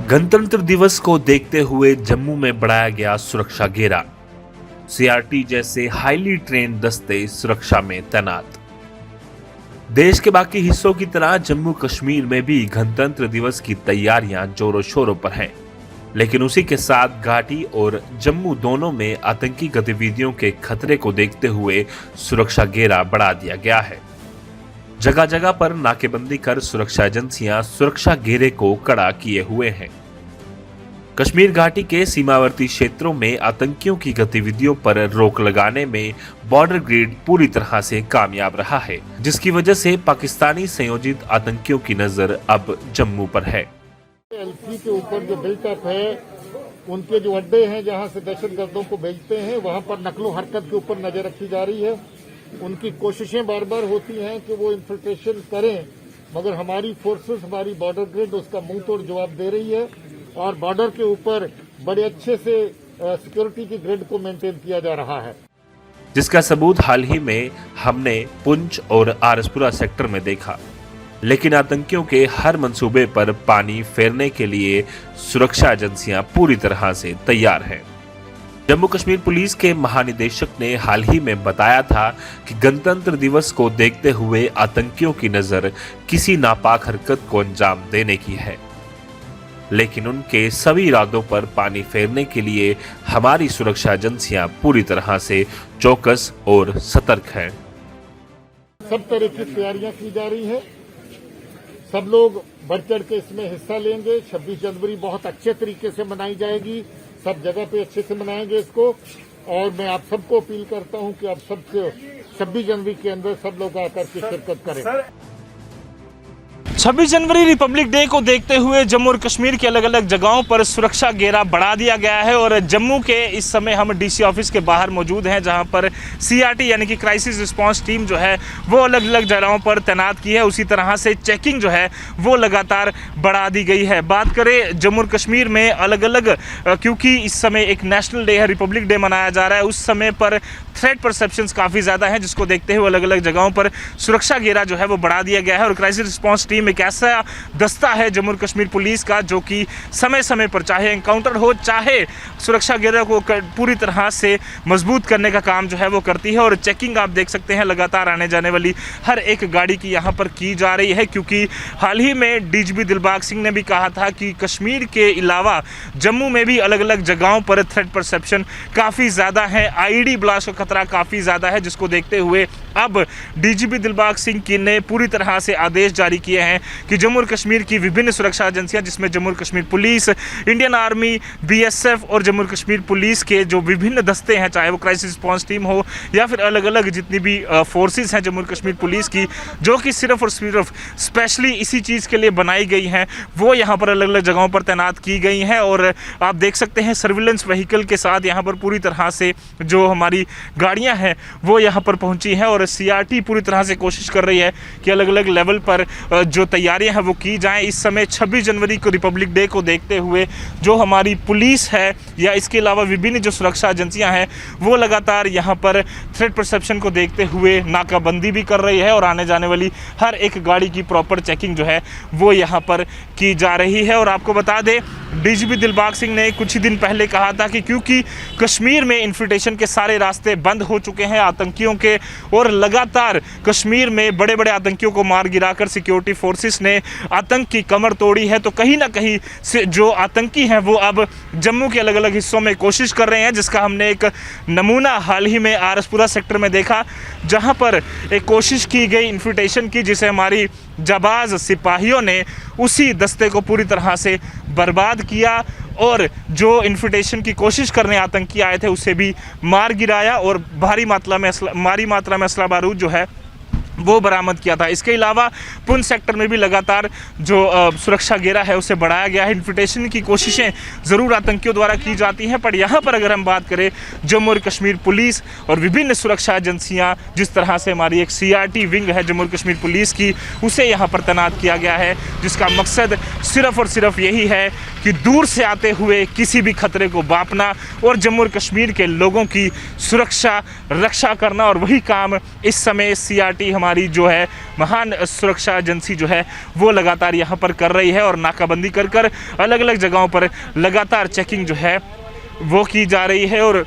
गणतंत्र दिवस को देखते हुए जम्मू में बढ़ाया गया सुरक्षा घेरा। सीआरटी जैसे हाईली ट्रेन्ड दस्ते सुरक्षा में तैनात। देश के बाकी हिस्सों की तरह जम्मू कश्मीर में भी गणतंत्र दिवस की तैयारियां जोरों शोरों पर हैं, लेकिन उसी के साथ घाटी और जम्मू दोनों में आतंकी गतिविधियों के खतरे को देखते हुए सुरक्षा घेरा बढ़ा दिया गया है। जगह जगह पर नाकेबंदी कर सुरक्षा एजेंसियां सुरक्षा घेरे को कड़ा किए हुए हैं। कश्मीर घाटी के सीमावर्ती क्षेत्रों में आतंकियों की गतिविधियों पर रोक लगाने में बॉर्डर ग्रिड पूरी तरह से कामयाब रहा है, जिसकी वजह से पाकिस्तानी संयोजित आतंकियों की नजर अब जम्मू पर है। एलसी के ऊपर जो बिल्टअप है, उनके जो अड्डे हैं जहां से दहशतगर्दों को भेजते हैं, वहां पर नकलो हरकत के ऊपर नजर रखी जा रही है। उनकी कोशिशें बार बार होती हैं कि वो इन्फिल्ट्रेशन करें, मगर हमारी फोर्सेस, हमारी बॉर्डर ग्रिड उसका मुंह तोड़ जवाब दे रही है और बॉर्डर के ऊपर बड़े अच्छे से सिक्योरिटी की ग्रिड को मेंटेन किया जा रहा है, जिसका सबूत हाल ही में हमने पुंछ और आरसपुरा सेक्टर में देखा। लेकिन आतंकियों के हर मंसूबे पर पानी फेरने के लिए सुरक्षा एजेंसियां पूरी तरह से तैयार हैं। जम्मू कश्मीर पुलिस के महानिदेशक ने हाल ही में बताया था कि गणतंत्र दिवस को देखते हुए आतंकियों की नजर किसी नापाक हरकत को अंजाम देने की है, लेकिन उनके सभी इरादों पर पानी फेरने के लिए हमारी सुरक्षा एजेंसियां पूरी तरह से चौकस और सतर्क हैं। सब तरह की तैयारियां की जा रही है। सब लोग बढ़ चढ़ के इसमें हिस्सा लेंगे। 26 जनवरी बहुत अच्छे तरीके से मनाई जाएगी, सब जगह पे अच्छे से मनाएंगे इसको। और मैं आप सबको अपील करता हूं कि आप सब 26 जनवरी के अंदर सब लोग आकर के शिरकत करें। 26 जनवरी रिपब्लिक डे को देखते हुए जम्मू और कश्मीर के अलग अलग जगहों पर सुरक्षा घेरा बढ़ा दिया गया है और जम्मू के इस समय हम डीसी ऑफिस के बाहर मौजूद हैं, जहां पर सीआरटी यानी कि क्राइसिस रिस्पांस टीम जो है वो अलग अलग जगहों पर तैनात की है। उसी तरह से चेकिंग जो है वो लगातार बढ़ा दी गई है। बात करें जम्मू और कश्मीर में अलग अलग, क्योंकि इस समय एक नेशनल डे है, रिपब्लिक डे मनाया जा रहा है, उस समय पर थ्रेट परसेप्शंस काफ़ी ज़्यादा हैं, जिसको देखते हुए अलग अलग जगहों पर सुरक्षा घेरा जो है वो बढ़ा दिया गया है। और क्राइसिस रिस्पांस टीम एक ऐसा दस्ता है जम्मू और कश्मीर पुलिस का जो कि समय समय पर चाहे एनकाउंटर हो, चाहे सुरक्षा घेरा को पूरी तरह से मजबूत करने का काम जो है वो करती है। और चेकिंग आप देख सकते हैं लगातार आने जाने वाली हर एक गाड़ी की यहाँ पर की जा रही है, क्योंकि हाल ही में डीजीपी दिलबाग सिंह ने भी कहा था कि कश्मीर के अलावा जम्मू में भी अलग अलग जगहों पर थ्रेट परसेप्शन काफ़ी ज़्यादा है, आईडी ब्लास्ट का खतरा काफ़ी ज़्यादा है, जिसको देखते हुए अब डीजीपी दिलबाग सिंह की ने पूरी तरह से आदेश जारी किए हैं कि जम्मू और कश्मीर की विभिन्न सुरक्षा एजेंसियां, जिसमें जम्मू और Kashmir police, Indian army, BSF और जम्मू और कश्मीर पुलिस के जो विभिन्न दस्ते हैं, चाहे वो क्राइसिस रिस्पांस टीम हो या फिर अलग अलग जितनी भी फोर्सेस हैं जम्मू और कश्मीर पुलिस की, जो कि सिर्फ और सिर्फ स्पेशली इसी चीज़ के लिए बनाई गई हैं, वो यहाँ पर अलग अलग जगहों पर तैनात की गई हैं। और आप देख सकते हैं सर्विलेंस व्हीकल के साथ यहाँ पर पूरी तरह से जो हमारी गाड़ियाँ हैं वो यहाँ पर पहुँची हैं। और सीआरटी पूरी तरह से कोशिश कर रही है कि अलग अलग लेवल पर जो तैयारियां हैं वो की जाएं। इस समय 26 जनवरी को रिपब्लिक डे को देखते हुए जो हमारी पुलिस है या इसके अलावा विभिन्न जो सुरक्षा एजेंसियां हैं वो लगातार यहाँ पर थ्रेट परसेप्शन को देखते हुए नाकाबंदी भी कर रही है और आने जाने वाली हर एक गाड़ी की प्रॉपर चेकिंग जो है वो यहाँ पर की जा रही है। और आपको बता दें, डीजीपी दिलबाग सिंह ने कुछ ही दिन पहले कहा था कि क्योंकि कश्मीर में इन्फिल्ट्रेशन के सारे रास्ते बंद हो चुके हैं आतंकियों के और लगातार कश्मीर में बड़े बड़े आतंकियों को मार गिराकर सिक्योरिटी फोर्सेस ने आतंक की कमर तोड़ी है, तो कहीं ना कहीं से जो आतंकी हैं वो अब जम्मू के अलग अलग हिस्सों में कोशिश कर रहे हैं, जिसका हमने एक नमूना हाल ही में आरसपुरा सेक्टर में देखा, जहां पर एक कोशिश की गई इन्फिल्ट्रेशन की, जिसे हमारी जाबाज सिपाहियों ने उसी दस्ते को पूरी तरह से बर्बाद किया और जो इन्फिल्ट्रेशन की कोशिश करने आतंकी आए थे उसे भी मार गिराया और भारी मात्रा में असला बारूद जो है वो बरामद किया था। इसके अलावा पुंछ सेक्टर में भी लगातार जो सुरक्षा घेरा है उसे बढ़ाया गया है। इन्फिल्ट्रेशन की कोशिशें ज़रूर आतंकियों द्वारा की जाती हैं, पर यहाँ पर अगर हम बात करें जम्मू और कश्मीर पुलिस और विभिन्न सुरक्षा एजेंसियाँ, जिस तरह से हमारी एक सीआरटी विंग है जम्मू और कश्मीर पुलिस की, उसे यहाँ पर तैनात किया गया है, जिसका मकसद सिर्फ और सिर्फ यही है कि दूर से आते हुए किसी भी खतरे को बांपना और जम्मू और कश्मीर के लोगों की सुरक्षा रक्षा करना। और वही काम इस समय सीआरटी हमारी जो है महान सुरक्षा एजेंसी जो है वो लगातार यहाँ पर कर रही है और नाकाबंदी कर कर अलग अलग जगहों पर लगातार चेकिंग जो है वो की जा रही है। और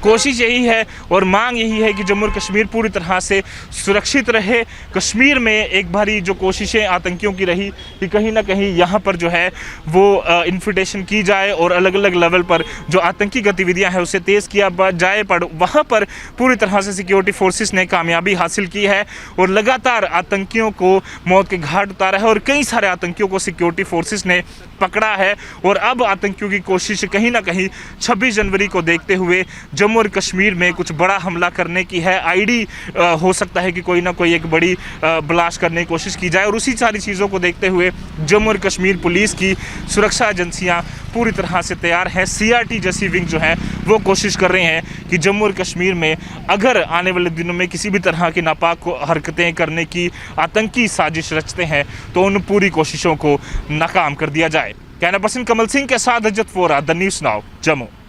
कोशिश यही है और मांग यही है कि जम्मू और कश्मीर पूरी तरह से सुरक्षित रहे। कश्मीर में एक बारी जो कोशिशें आतंकियों की रही कि कहीं ना कहीं यहाँ पर जो है वो इन्फिल्ट्रेशन की जाए और अलग अलग लेवल पर जो आतंकी गतिविधियाँ हैं उसे तेज़ किया जाए, पर वहाँ पर पूरी तरह से सिक्योरिटी फोर्सेस ने कामयाबी हासिल की है और लगातार आतंकियों को मौत के घाट उतारा है और कई सारे आतंकियों को सिक्योरिटी फोर्सेस ने पकड़ा है। और अब आतंकियों की कोशिश कहीं ना कहीं 26 जनवरी को देखते हुए जम्मू और कश्मीर में कुछ बड़ा हमला करने की है। आईडी हो सकता है कि कोई ना कोई एक बड़ी ब्लास्ट करने की कोशिश की जाए और उसी सारी चीज़ों को देखते हुए जम्मू और कश्मीर पुलिस की सुरक्षा एजेंसियां पूरी तरह से तैयार हैं। सीआरटी जैसी विंग जो है वो कोशिश कर रहे हैं कि जम्मू और कश्मीर में अगर आने वाले दिनों में किसी भी तरह की नापाक हरकतें करने की आतंकी साजिश रचते हैं तो उन पूरी कोशिशों को नाकाम कर दिया जाए। कैमरा पर्सन कमल सिंह के साथ Ajat Vora, the news now, Jammu.